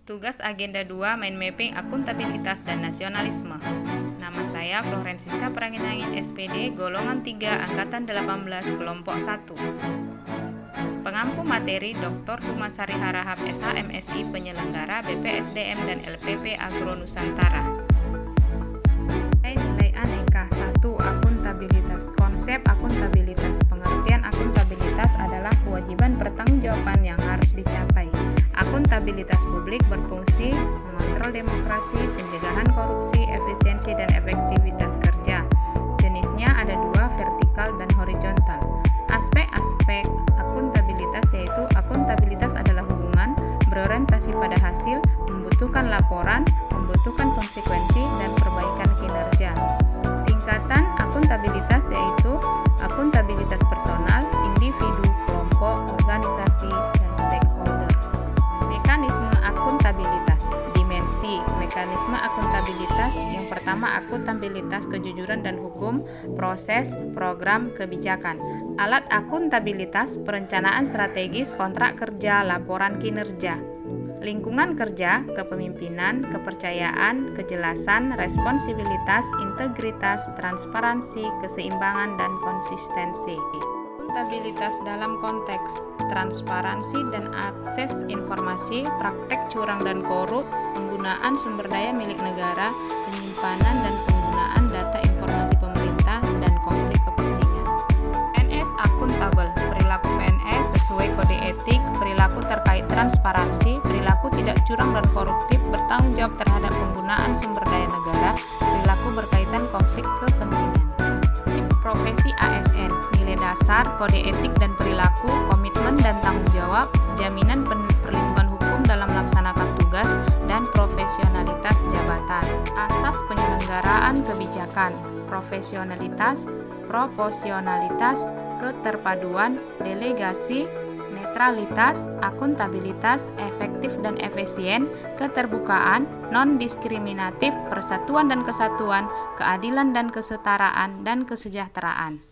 Tugas agenda 2 Mind Mapping Akuntabilitas dan Nasionalisme. Nama saya Florensiska Pranginangin SPD, golongan 3, angkatan 18, kelompok 1. Pengampu materi Dr. Humasari Harahap SH MSI, penyelenggara BPSDM dan LPP Agro Nusantara. Nilai aneka 1. Akuntabilitas. Konsep akuntabilitas. Pengertian akuntabilitas adalah kewajiban pertanggungjawaban yang harus dicapai. Akuntabilitas publik berfungsi mengontrol demokrasi, pencegahan korupsi, efisiensi dan efektivitas kerja. Jenisnya ada 2, vertikal dan horizontal. Aspek-aspek akuntabilitas yaitu akuntabilitas adalah hubungan, berorientasi pada hasil, membutuhkan laporan, membutuhkan konsekuensi dan perbaikan kinerja. Tingkatan akuntabilitas yaitu akuntabilitas personal, individu, kelompok, organisasi, dan stakeholder. Mekanisme akuntabilitas. Dimensi mekanisme akuntabilitas. Yang pertama, akuntabilitas kejujuran dan hukum, proses, program, kebijakan. Alat akuntabilitas, perencanaan strategis, kontrak kerja, laporan kinerja. Lingkungan kerja, kepemimpinan, kepercayaan, kejelasan, responsibilitas, integritas, transparansi, keseimbangan, dan konsistensi. Akuntabilitas dalam konteks transparansi dan akses informasi, praktek curang dan korup, penggunaan sumber daya milik negara, penyimpanan dan penggunaan data informasi pemerintah, dan konflik kepentingan. PNS akuntabel, perilaku PNS sesuai kode etik, perilaku terkait transparansi, perilaku tidak curang dan koruptif, bertanggung jawab terhadap penggunaan sumber daya negara, perilaku berkaitan konflik kepentingan. Profesi ASN, nilai dasar, kode etik dan perilaku, komitmen dan tanggung jawab, jaminan perlindungan hukum dalam melaksanakan tugas, dan profesionalitas jabatan. Asas penyelenggaraan kebijakan, profesionalitas, proporsionalitas, keterpaduan, delegasi, netralitas, akuntabilitas, efektif dan efisien, keterbukaan, non-diskriminatif, persatuan dan kesatuan, keadilan dan kesetaraan, dan kesejahteraan.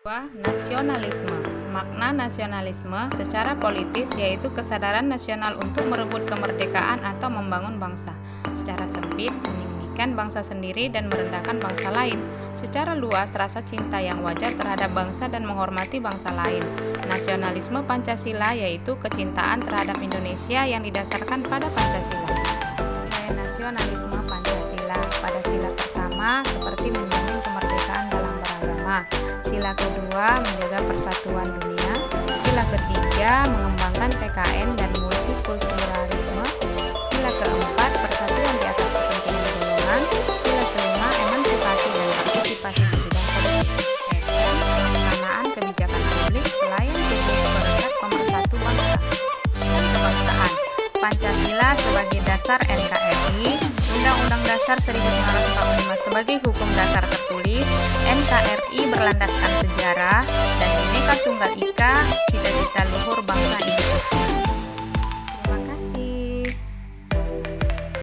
2. Nasionalisme. Makna nasionalisme secara politis yaitu kesadaran nasional untuk merebut kemerdekaan atau membangun bangsa. Secara sempit, meninggikan bangsa sendiri dan merendahkan bangsa lain. Secara luas, rasa cinta yang wajar terhadap bangsa dan menghormati bangsa lain. Nasionalisme Pancasila yaitu kecintaan terhadap Indonesia yang didasarkan pada Pancasila. Nilai nasionalisme Pancasila. Pada sila pertama, seperti menjamin kemerdekaan dalam beragama. Sila kedua, menjaga persatuan dunia. Sila ketiga, mengembangkan PKN dan multikulturalisme. Sila keempat, persatuan di atas kepentingan golongan. Sila kelima, emansipasi dan partisipasi di bidang politik. Pelaksanaan kebijakan publik, pelayan publik bersifat pemersatu bangsa. Dan kebangsaan. Pancasila sebagai dasar NKRI, Undang-Undang Dasar 1945 sebagai hukum dasar tertulis, NKRI berlandaskan sejarah, dan Bhinneka Tunggal Ika, cita-cita luhur bangsa Indonesia.